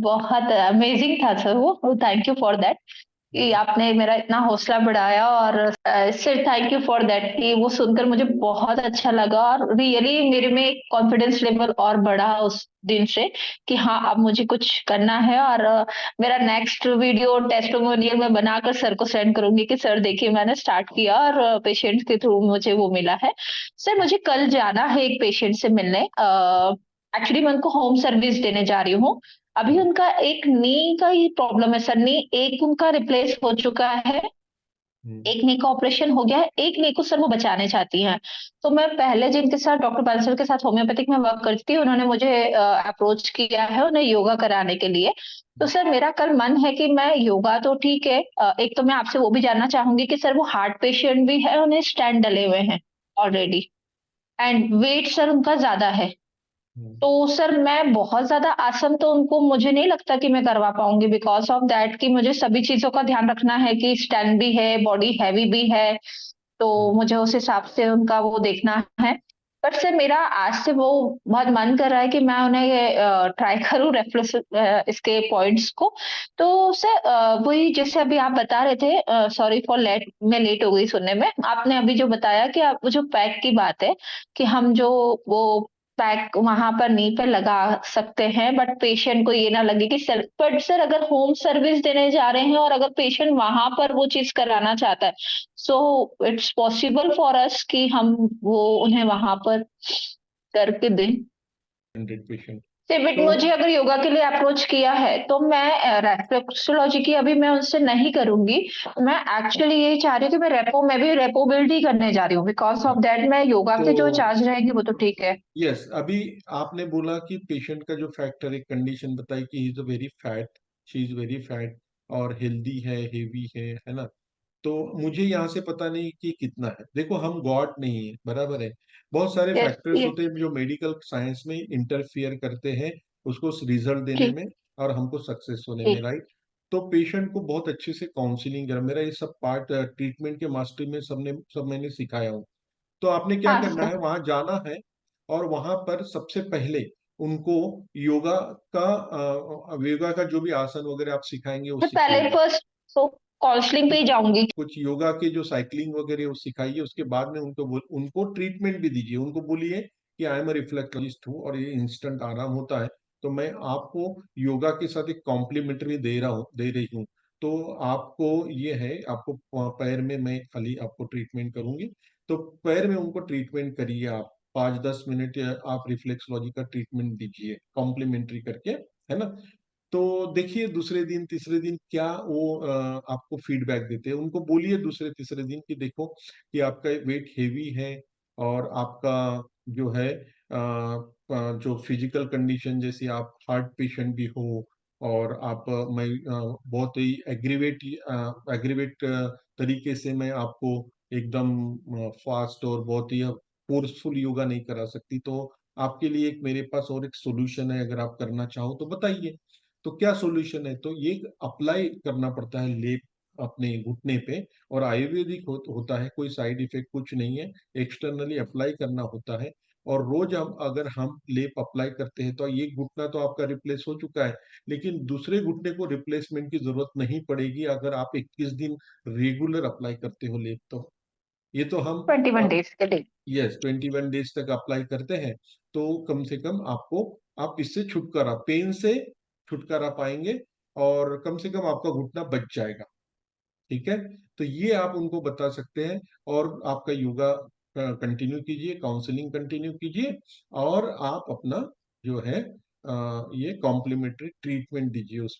बहुत अमेजिंग था सर वो, थैंक यू फॉर दैट कि आपने मेरा इतना हौसला बढ़ाया। और सिर्फ थैंक यू फॉर दैट कि वो सुनकर मुझे बहुत अच्छा लगा, और रियली मेरे में एक कॉन्फिडेंस लेवल और बढ़ा उस दिन से कि हाँ अब मुझे कुछ करना है। और मेरा नेक्स्ट वीडियो टेस्टिमोनियल में बनाकर सर को सेंड करूंगी कि सर देखिए मैंने स्टार्ट किया और पेशेंट के थ्रू मुझे वो मिला है। सर मुझे कल जाना है एक पेशेंट से मिलने। एक्चुअली मैं उनको होम सर्विस देने जा रही हूँ। अभी उनका एक नी का ही प्रॉब्लम है सर। नी एक उनका रिप्लेस हो चुका है, हम्म। एक नी का ऑपरेशन हो गया है, एक नी को सर वो बचाने चाहती हैं। तो मैं पहले जिनके साथ डॉक्टर बांसल के साथ होम्योपैथिक में वर्क करती हूँ, उन्होंने मुझे अप्रोच किया है उन्हें योगा कराने के लिए। तो सर मेरा कल मन है कि मैं योगा तो ठीक है, एक तो मैं आपसे वो भी जानना चाहूंगी कि सर वो हार्ट पेशेंट भी है, उन्हें स्टेंट डले हुए हैं ऑलरेडी, एंड वेट सर उनका ज्यादा है। हम्म। तो सर मैं बहुत ज्यादा आसन तो उनको मुझे नहीं लगता कि मैं करवा पाऊंगी, बिकॉज ऑफ दैट कि मुझे सभी चीजों का ध्यान रखना है कि स्टैंड भी है, बॉडी हैवी भी है। तो हम्म। मुझे उस हिसाब से उनका वो देखना है। बट सर मेरा आज से वो बहुत मन कर रहा है कि मैं उन्हें ट्राई करूं रेफरेंस इसके पॉइंट्स को। तो सर वही जैसे अभी आप बता रहे थे, सॉरी फॉर लेट, मैं लेट हो गई सुनने में। आपने अभी जो बताया कि आप वो जो पैक की बात है कि हम जो वो पैक वहां पर नी पे लगा सकते हैं, बट पेशेंट को ये ना लगे कि सर, बट सर अगर होम सर्विस देने जा रहे हैं और अगर पेशेंट वहां पर वो चीज कराना चाहता है, so it's possible for us कि हम वो उन्हें वहां पर करके दें। 100%। बट तो मुझे अगर योगा के लिए अप्रोच किया है तो मैं रेफ्लेक्सोलॉजी की अभी मैं उनसे नहीं करूंगी। मैं एक्चुअली यही चाह रही हूँ कि मैं भी रेपो बिल्ड ही करने जा रही हूँ, बिकॉज हाँ, ऑफ दैट मैं योगा तो के जो चार्ज रहेंगे वो तो ठीक है। यस, अभी आपने बोला कि पेशेंट का जो फैक्टर, एक कंडीशन बताई कि he is a very fat, she is very fat, और हेल्दी है, हेवी है ना। तो मुझे यहाँ से पता नहीं कि कितना है। देखो, हम गॉड नहीं है, बराबर है। बहुत सारे यस फैक्टर्स यस। होते हैं जो मेडिकल साइंस में इंटरफियर करते हैं उसको रिजल्ट देने ठीक में और हमको सक्सेस होने में, ठीक। राइट। तो पेशेंट को बहुत अच्छे से काउंसलिंग करा, मेरा ये सब पार्ट ट्रीटमेंट के मास्टरी में सब मैंने सिखाया हूँ। तो आपने क्या हाँ करना सर। है, वहां जाना है और वहां पर सबसे पहले उनको योगा योगा का जो भी आसन वगैरह आप सिखाएंगे वो मैं पहले सिखाइए। फर्स्ट तो काउंसलिंग पे ही जाऊंगी। कुछ योगा के जो साइकिलिंग वगैरह वो सिखाइए, उसके बाद में उनको ट्रीटमेंट भी दीजिए। उनको बोलिए कि आई एम अ रिफ्लेक्टोलॉजिस्ट हूँ और ये इंस्टेंट आराम होता है, तो मैं आपको योगा के साथ एक कॉम्प्लीमेंट्री दे रही हूँ। तो आपको ये है, आपको पैर में मैं खाली आपको ट्रीटमेंट करूंगी। तो पैर में उनको ट्रीटमेंट करिए आप, 5-10 मिनट या आप रिफ्लेक्सोलॉजी का ट्रीटमेंट दीजिए कॉम्प्लीमेंट्री करके, है ना। तो देखिए दूसरे दिन तीसरे दिन क्या वो आपको फीडबैक देते हैं। उनको बोलिए दूसरे तीसरे दिन कि देखो कि आपका वेट हेवी है, और आपका जो है जो फिजिकल कंडीशन, जैसे आप हार्ट पेशेंट भी हो, और आप मैं बहुत ही एग्रीवेट तरीके से मैं आपको एकदम फास्ट और बहुत ही फोर्सफुल योगा नहीं करा सकती। तो आपके लिए एक मेरे पास और एक सोल्यूशन है, अगर आप करना चाहो तो बताइए। तो क्या सॉल्यूशन है, तो ये अप्लाई करना पड़ता है लेप अपने घुटने पे, और आयुर्वेदिक होता है, कोई साइड इफेक्ट कुछ नहीं है। एक्सटर्नली अप्लाई करना होता है, और रोज अगर हम लेप अप्लाई करते हैं तो ये घुटना तो आपका रिप्लेस हो चुका है, लेकिन दूसरे घुटने को रिप्लेसमेंट की जरूरत नहीं पड़ेगी अगर आप 21 दिन रेगुलर अप्लाई करते हो लेप। तो ये तो हम 21 डेज के लिए। यस 21 डेज तक अप्लाई करते हैं, तो कम से कम आपको, आप इससे छुटकारा, पेन से छुटकारा पाएंगे, और कम से कम आपका घुटना बच जाएगा। ठीक है, तो ये आप उनको बता सकते हैं। और आपका योगा कंटिन्यू कीजिए, काउंसलिंग कंटिन्यू कीजिए, और आप अपना जो है ये कॉम्प्लीमेंट्री ट्रीटमेंट दीजिए उसको।